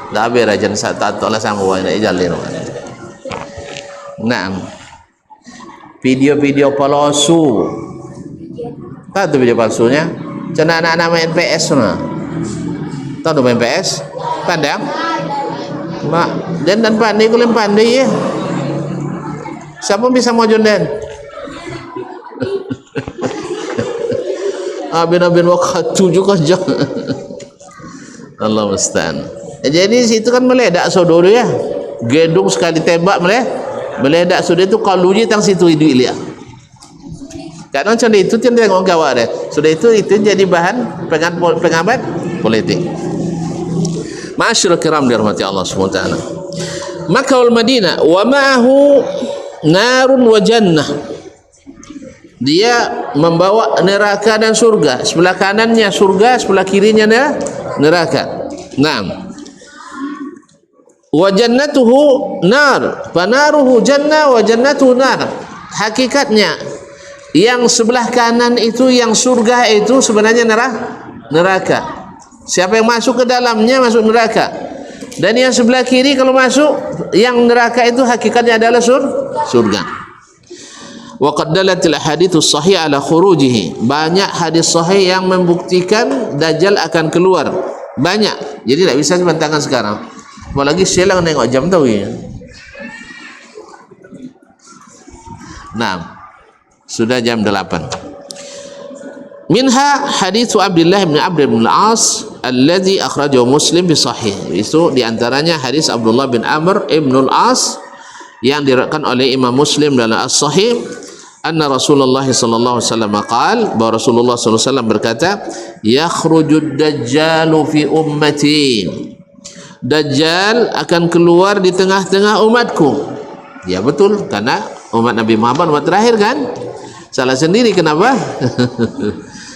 Labe rajan satu lah sanggup nak jalin. Nah, video-video palsu. Tahu tu video palsunya? Cina anak-anak main PS na. Tahu tu main PS? Pandai? Mak, dan pandai kulim pandai ya. Siapa bisa mau jonden? Abin waktu juga jangan. Allah musta'an. Jadi situ kan meledak saudara ya. Gedung sekali tembak meledak saudara itu kalau je tang situ hidup dia. Kadang macam itu yang tengok kawan dia. Sudah itu jadi bahan pengamat politik. Ma'asyiral kiram dirahmati Allah Subhanahu wa taala. Makkah wal Madinah wa ma'ahu narun wa jannah. Dia membawa neraka dan surga. Sebelah kanannya surga, sebelah kirinya neraka. Naam. Wa jannatuhu nar, fanaruhu jannah wa jannatuhu nar. Hakikatnya yang sebelah kanan itu, yang surga itu sebenarnya neraka. Siapa yang masuk ke dalamnya masuk neraka. Dan yang sebelah kiri kalau masuk, yang neraka itu hakikatnya adalah surga. Wa qad dalatil hadits sahih ala khurujihi. Banyak hadis sahih yang membuktikan Dajjal akan keluar. Banyak. Jadi tak bisa sebentangan sekarang. Apalagi silang nengok jam tahu ya. Nah, sudah jam 8. Minha hadithu Abdullah bin Amr bin al-As alladhi akhrajahu Muslim bi sahih. Itu di antaranya hadis Abdullah bin Amr bin al-As yang diriwayatkan oleh Imam Muslim dalam As-Sahih, anna Rasulullah sallallahu alaihi wasallam qaal, bahwa Rasulullah sallallahu alaihi wasallam berkata, yakhrujud dajjalu fi ummati. Dajjal akan keluar di tengah-tengah umatku. Ya betul, karena umat Nabi Muhammad umat terakhir kan? Salah sendiri kenapa?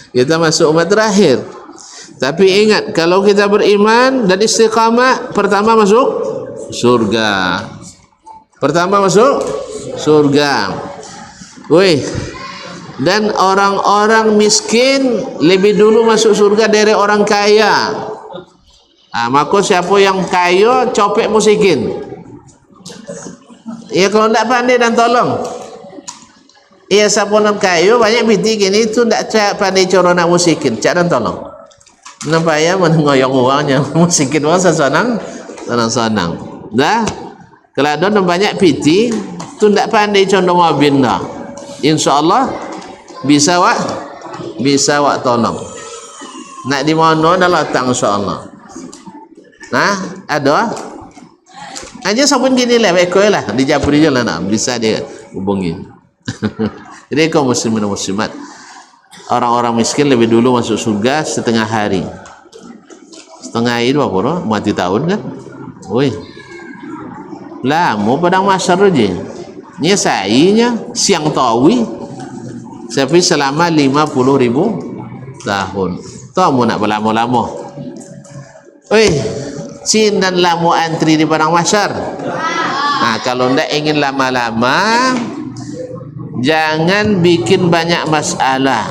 Kita masuk umat terakhir. Tapi ingat, kalau kita beriman dan istiqamah, pertama masuk surga. Pertama masuk surga. Woi. Dan orang-orang miskin lebih dulu masuk surga dari orang kaya. Maka siapa yang kaya copek musikin. Ya kalau tidak pandai dan tolong. Ya siapa yang kaya banyak binti gini itu tidak pandai cara nak musikin, cak dan tolong. Nampak ya mengoyong uangnya musikin uang senang. Dah. Kalau ada banyak piti tu tidak pandai condong mobil dah. InsyaAllah bisa wak tolong. Nak di mana dah letak insyaAllah. Nah, ada aja sabun gini lah, ekor lah di Japuri je lah nak bisa dia hubungi. Jadi kaum muslimin dan muslimat, orang-orang miskin lebih dulu masuk surga setengah hari. Setengah hari berapa orang? Mati tahun kan? Woi. Lah, mau padang masyar je. Ni sainya siang tawi. Tapi selama 50.000 tahun. Tahu mau nak berlama-lama. Oi, Cin dan lama antri di padang masyar. Kalau ndak ingin lama-lama, jangan bikin banyak masalah.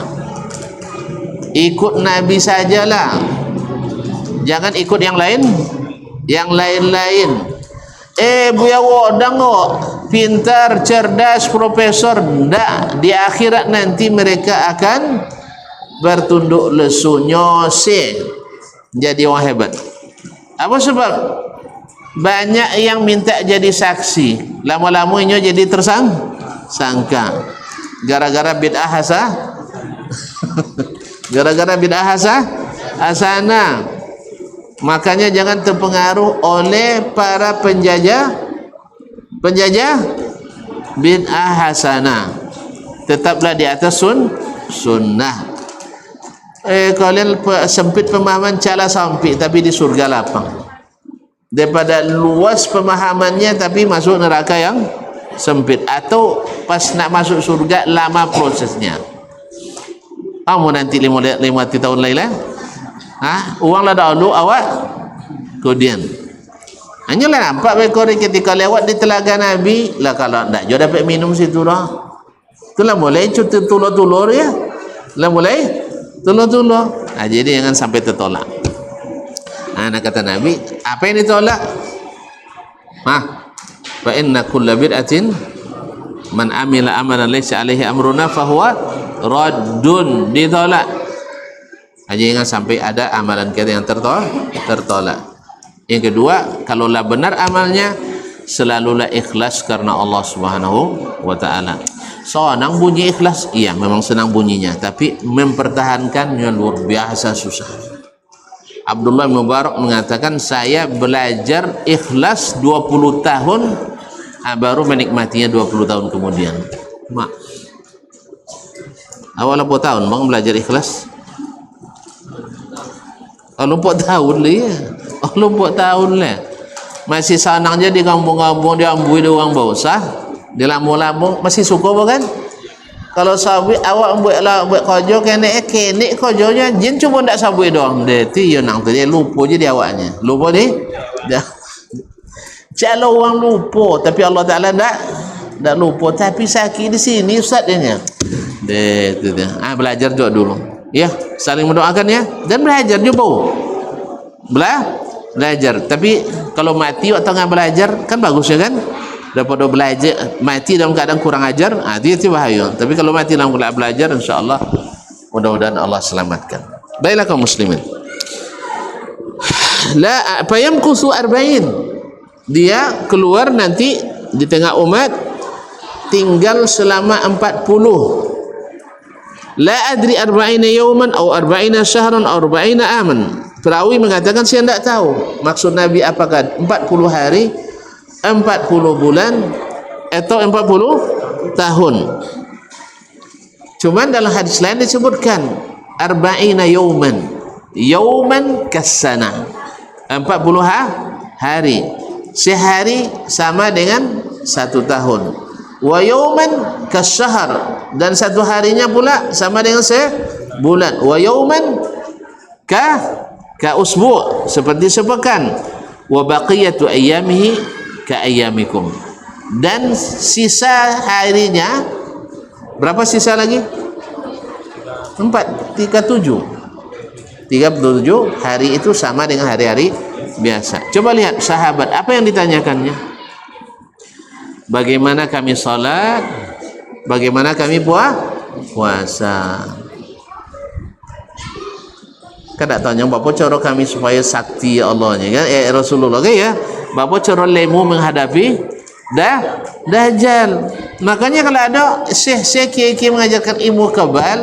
Ikut Nabi sajalah. Jangan ikut yang lain. Yang lain-lain. Buya wodang kok. pintar, cerdas, profesor. Tak, di akhirat nanti mereka akan bertunduk lesu, nyoseh, jadi orang hebat. Apa sebab? Banyak yang minta jadi saksi, lama-lamanya jadi tersangka gara-gara bid'ah gara-gara bid'ah hasanah. Makanya jangan terpengaruh oleh para penjajah bid'ah hasanah. Tetaplah di atas sunnah. Kalian sempit pemahaman, cala sampik tapi di surga lapang. Daripada luas pemahamannya tapi masuk neraka yang sempit, atau pas nak masuk surga lama prosesnya. Kamu nanti 5 tahun lain uang lah dahulu awak kemudian hanya lah nampak bekori ketika lewat di telaga Nabi lah, kalau tak juga dapat minum situ dah, itulah mulai cuti tulur-tulur ya, lah mulai tulur-tulur. Jadi jangan sampai tertolak. Nak kata Nabi, apa yang ditolak? Fa inna kulla bid'atin man amila amalan laysa alaihi amruna fahuwa raddun, ditolak. Jangan sampai ada amalan kita yang tertolak. Yang kedua, kalaulah benar amalnya, selalulah ikhlas karena Allah Subhanahu wa taala. Senang bunyi ikhlas, iya memang senang bunyinya, tapi mempertahankannya luar biasa susah. Abdullah bin Mubarak mengatakan, saya belajar ikhlas 20 tahun baru menikmatinya 20 tahun kemudian. Awal 4 tahun bang belajar ikhlas. Kalau 4 tahun lah ya. Kalau 4 tahun lah. Masih senangnya di kampung-kampung, diambui di orang bawah, di lambung-lambung, masih suka bukan? Kalau sabui awak buat kerja kenek kerjanya jin cuma ndak sabui doang. Deti yo nang tadi lupa je dia awaknya. Lupa ni. Dah. Kalau orang lupa tapi Allah Taala ndak lupa, tapi sakit di sini ustaz dia. Deti dia. Belajar juga dulu. Ya, saling mendoakan ya, dan belajar juga. Belajar. Tapi kalau mati waktu tengah belajar kan bagus ya kan? Daripada belajar mati dalam keadaan kurang ajar, itu bahaya. Tapi kalau mati dalam keadaan belajar, insya-Allah mudah-mudahan Allah selamatkan. Baiklah kaum muslimin. La fayamkusu 40. Dia keluar nanti di tengah umat tinggal selama 40. La adri 40 yawman atau 40 syahran atau 40 aman. Perawi mengatakan saya tidak tahu maksud Nabi apakah 40 hari, 40 bulan atau 40 tahun. Cuman dalam hadis lain disebutkan 40 yawman kasana, 40 hari. Sehari sama dengan 1 tahun. Wa yawman kasyahar, dan 1 harinya pula sama dengan sebulan. Wa yawman ka usbu', seperti sepekan. Wa baqiyatu ayyamihi ka ayyamikum, dan sisa harinya berapa sisa lagi? 37 hari itu sama dengan hari-hari biasa. Coba lihat sahabat apa yang ditanyakannya, bagaimana kami salat, bagaimana kami puasa. Kada tanya bapa cara kami supaya sakti Allahnya kan, Rasulullah kan ya, bapa cara lemu menghadapi Dajjal. Makanya kalau ada syekh kiai mengajarkan ilmu kebal,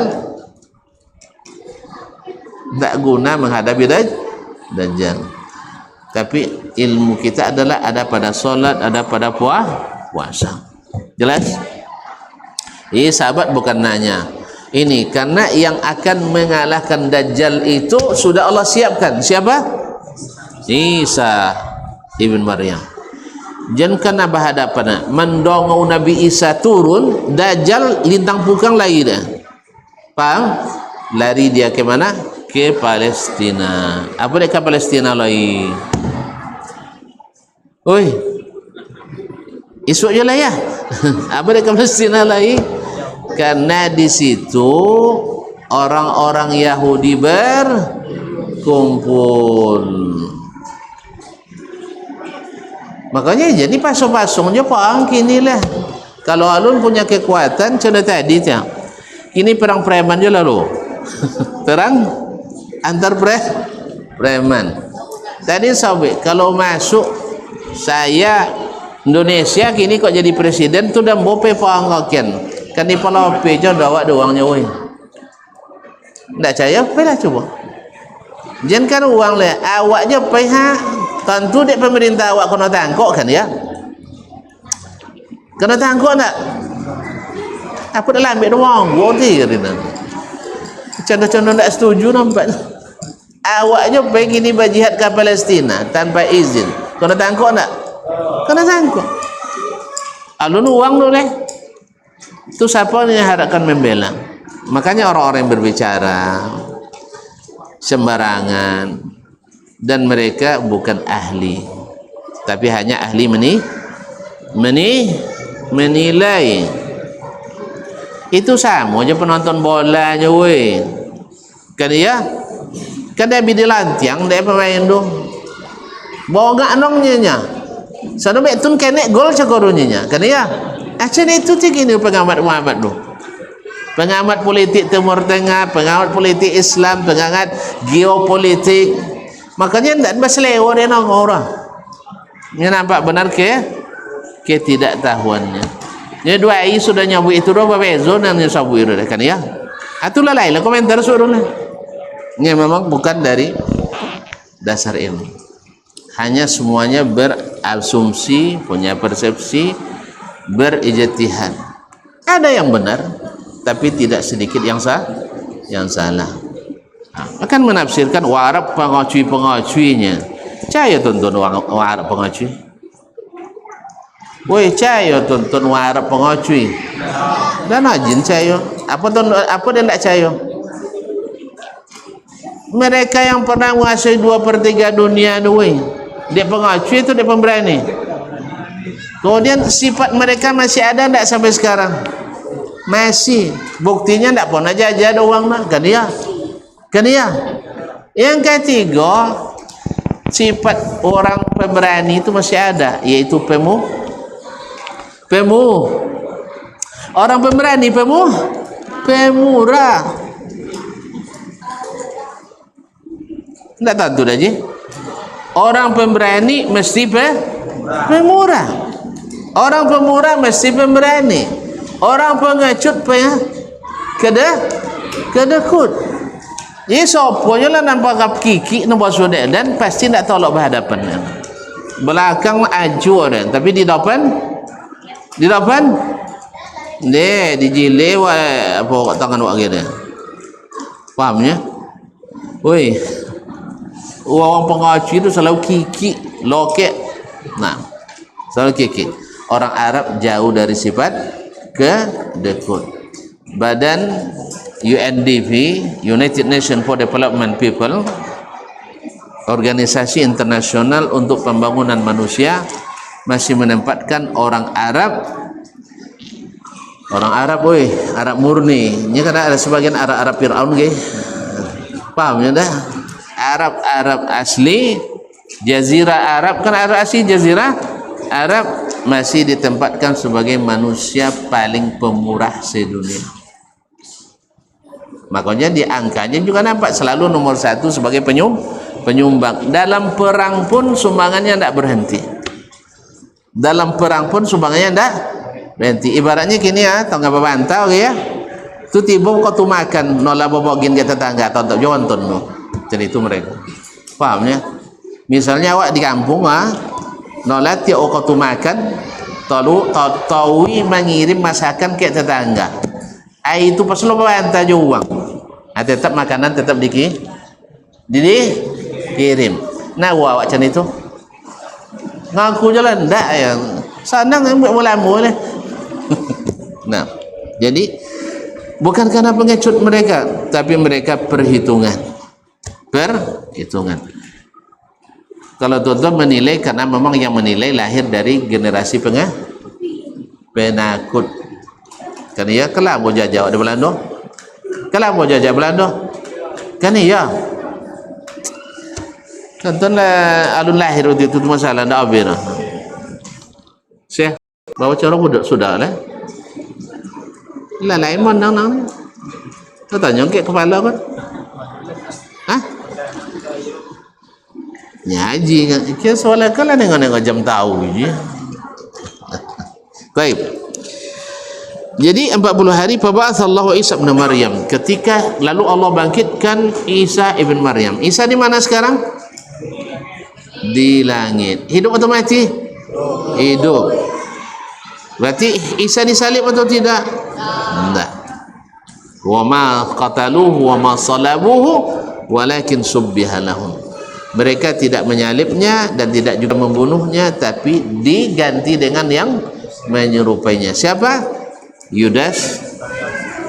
tak guna menghadapi Dajjal. Tapi ilmu kita adalah ada pada solat, ada pada puasa. Jelas? Ini sahabat bukan nanya ini, karena yang akan mengalahkan Dajjal itu sudah Allah siapkan. Siapa? Isa ibn Maryam. Jangan kena berhadapan mendongau Nabi Isa turun, Dajjal lintang pukang lagi dah. Paham? Lari dia ke mana? Ke Palestina. Apa dia ke Palestina lagi? Oi, esok je lah ya. Apa dia ke Palestina lagi? Karena di situ orang-orang Yahudi berkumpul. Makanya jadi pasung-pasung je perang kini lah. Kalau alun punya kekuatan macam tadi tu. Kini perang preman je lalu. Perang antar preman. Tadi sabit kalau masuk saya Indonesia kini kok jadi presiden tu dah bope panggakian. Kan di palope je dah doangnya weh. Ndak percaya pelah cuba. Jangan kan uang le awak je pihak tentu dek pemerintah awak kena tangkok kan ya. Kena tangkok tak? Apa dah ambil doang? Bodi katanya. Contoh-contoh tak setuju nampaknya. Awak je pergi ni berjihad ke Palestina tanpa izin. Kena tangkok tak? Kena tangkok. Alun uang tu leh. Tu siapa yang harapkan membela? Makanya orang-orang yang berbicara sembarangan dan mereka bukan ahli, tapi hanya ahli menilai. Itu sama aja penonton bola aja weh. Kan ya? Kan dia bidi lantiang dia pemain tu. Bawa gak nongnya nya. Sana betun kene gol cakorunya. Kan ya? Acen itu tinggi ni pengamat Muhammad tu. Pengamat politik Timur Tengah, pengamat politik Islam, pengamat geopolitik. Makanya tidak berselewa dia nong orang. Ini nampak benar ke ketidaktahuannya. Ini dua ai sudah nyabu itu dua bebezo dan nyabu itu kan ya. Atulah lain komentar suruhnya. Ini memang bukan dari dasar ilmu. Hanya semuanya berasumsi, punya persepsi, berijtihad. Ada yang benar, tapi tidak sedikit yang salah. Akan menafsirkan Arab pengacui-pengacuinya. Caya tonton Arab pengacui. Woi, caya tonton Arab pengacui. Dan ajin caya. Apa dia tidak caya? Mereka yang pernah menguasai 2/3 dunia tu, woi. Dia pengacui itu dia pemberani. Kemudian sifat mereka masih ada tidak sampai sekarang? Masih. Buktinya tidak pernah jajah ada uang nak. Kan dia? Yang ketiga, sifat orang pemberani itu masih ada, yaitu orang pemberani pemurah. Tidak tentu dah je. Orang pemberani mesti pemurah. Orang pemurah mesti pemberani. Orang pengecut kedekut. Jadi soponya lah nampak kiki nampak sudah dan pasti tak tolak berhadapan. Belakang aju dan tapi di depan dia dijile apa tangan wak dia. Fahamnya? Woi. Orang pengacu itu selalu kiki, loket. Nah, selalu kiki. Orang Arab jauh dari sifat kedekut. Badan UNDP, United Nations for Development People, organisasi internasional untuk pembangunan manusia, masih menempatkan orang Arab, woi, Arab murni. Ini kan ada sebagian Arab Fir'aun ke? Pahamnya dah? Arab asli, Jazirah Arab, kan Arab asli Jazirah Arab masih ditempatkan sebagai manusia paling pemurah sedunia. Makanya di angkanya juga nampak selalu nomor 1 sebagai penyumbang. Dalam perang pun sumbangannya tidak berhenti. Ibaratnya gini ya, tahu nggak bantau ya? Tu tiba kau tu makan nolah bobogin ke tetangga, tonton jonton tu. Jadi itu mereka. Pahamnya? Misalnya awak di kampung nolah tiap kau tu makan, tahu mengirim masakan ke tetangga. Itu pas lo bantah je uang. Tetap makanan tetap dikirim. Nah, awak macam itu. Ngaku jalan ndak ya. Sanang buat mulamu leh. Nah, jadi bukan karena pengecut mereka, tapi mereka perhitungan. Kalau tuan-tuan menilai, karena memang yang menilai lahir dari generasi penakut. Kan iya kelam mau jajah di Belanda. Kan iya. Contohnya alun lahir waktu itu masalah ndak abir. Bawa cara sudah lah. Lah lain mana nang? Kau tanya ke kepala kan? Hah? Nyaji kan? Kira soalan kan lah dengan jam tahu je. Baik. Jadi 40 hari Faba'atsallahu Isa bin Maryam. Ketika lalu Allah bangkitkan Isa ibn Maryam. Isa di mana sekarang? Di langit. Hidup atau mati? Hidup. Berarti Isa disalib atau tidak? Tidak. Wa ma qataluhu wa ma salabuhu walakin subbiha lahum. Mereka tidak menyalibnya dan tidak juga membunuhnya, tapi diganti dengan yang menyerupainya. Siapa? Yudas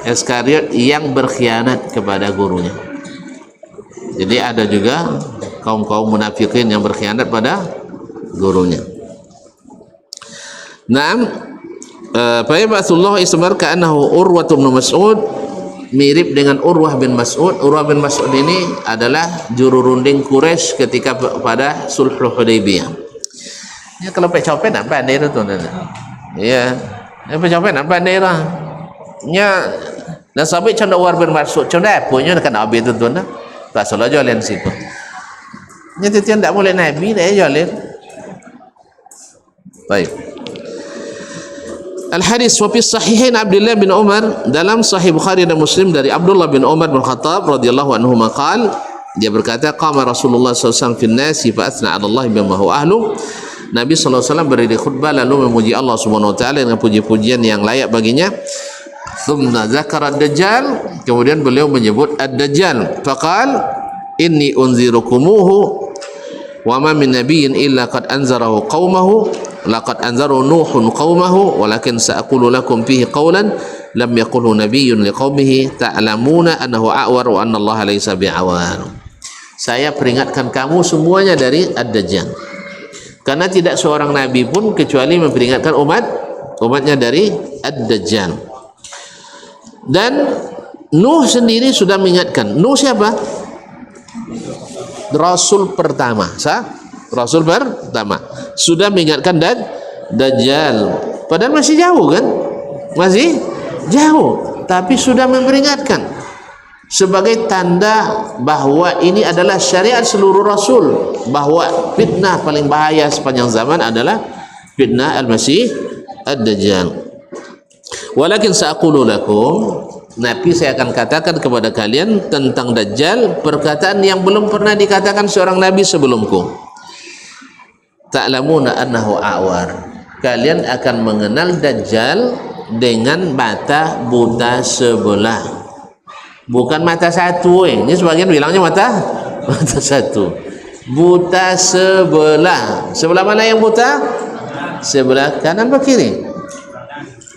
Iskariot yang berkhianat kepada gurunya. Jadi ada juga kaum-kaum munafikin yang berkhianat pada gurunya. Naam, fa yabatsullahu ismar ka'annahu Urwah bin Mas'ud, mirip dengan Urwah bin Mas'ud. Urwah bin Mas'ud ini adalah juru runding Quraisy ketika pada Sulhul Hudaybiyah. Ya kalau pecopet nak pandai tu tuan. Ya. Pencapaian apa daerah nya dan sampai canda war bermaksud canda punya kan habis tu tuan tak salah jalan situ nya titian tak boleh nabi dah jalan. Baik. Al hadis wa fi sahihain Abdullah bin Umar, dalam sahih Bukhari dan Muslim dari Abdullah bin Umar bin Khattab radhiyallahu anhu maqal, dia berkata qama Rasulullah sallallahu alaihi wasallam fi an-nasi fa athna 'ala Allah bima huwa ahlu. Nabi sallallahu alaihi wasallam berdiri khutbah lalu memuji Allah Subhanahu wa taala dengan puji-pujian yang layak baginya. Thumma dzakara ad-dajjal, kemudian beliau menyebut ad-dajjal. Faqal inni unzirukumuhu wa ma min nabiyyin illa qad anzarahu qaumahu laqad anzaru nuhun qaumahu walakin sa'aqulu lakum fihi qawlan lam yaqulhu nabiyyun liqaumihi ta'lamuna annahu a'war wa anna Allah laysa bi'awar. Saya peringatkan kamu semuanya dari ad-dajjal. Karena tidak seorang nabi pun kecuali memperingatkan umatnya dari ad-dajjal. Dan Nuh sendiri sudah mengingatkan. Nuh siapa? Rasul pertama. Rasul pertama sudah mengingatkan dajjal. Padahal masih jauh kan? Masih jauh, tapi sudah memperingatkan sebagai tanda bahwa ini adalah syariat seluruh rasul, bahwa fitnah paling bahaya sepanjang zaman adalah fitnah al-Masih ad-Dajjal. Walakin sa'aqulu lakum, Nabi saya akan katakan kepada kalian tentang Dajjal perkataan yang belum pernah dikatakan seorang nabi sebelumku. Ta'lamuna annahu a'war, kalian akan mengenal Dajjal dengan mata buta sebelah. Bukan mata satu, ini sebagian bilangnya mata satu. Buta sebelah. Sebelah mana yang buta? Sebelah kanan atau kiri?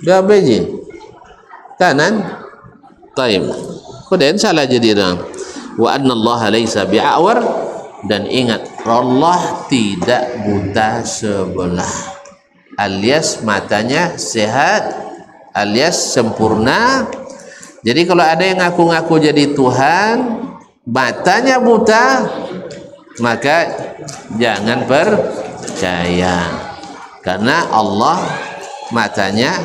Dua biji. Kanan. Taib. Kemudian salah jadi dah. Wa anna Allah laysa bi'awar, dan ingat Allah tidak buta sebelah. Alias matanya sehat, alias sempurna. Jadi kalau ada yang ngaku-ngaku jadi Tuhan, matanya buta, maka jangan percaya. Karena Allah matanya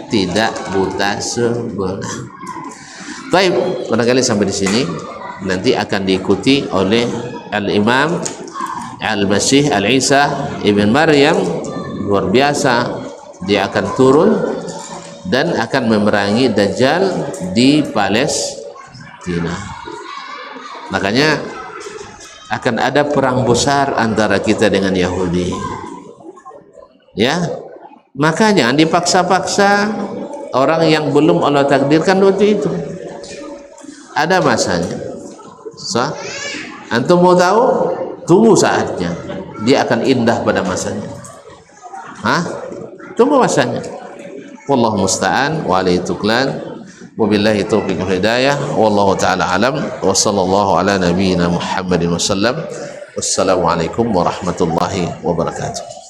tidak buta sebelah. Baik, barangkali sampai di sini. Nanti akan diikuti oleh Al-Imam Al-Masih Al-Isa Ibn Maryam. Luar biasa, dia akan turun dan akan memerangi Dajjal di Palestina. Makanya akan ada perang besar antara kita dengan Yahudi. Ya, maka jangan dipaksa-paksa orang yang belum Allah takdirkan waktu itu. Ada masanya. Antum mau tahu? Tunggu saatnya. Dia akan indah pada masanya. Tunggu masanya. Wallahu musta'an wa alaihi tuklan wa billahi taufiq wal hidayah wallahu ta'ala alam wa sallallahu ala nabiyyina Muhammadin wa sallam. Wassalamu alaikum warahmatullahi wabarakatuh.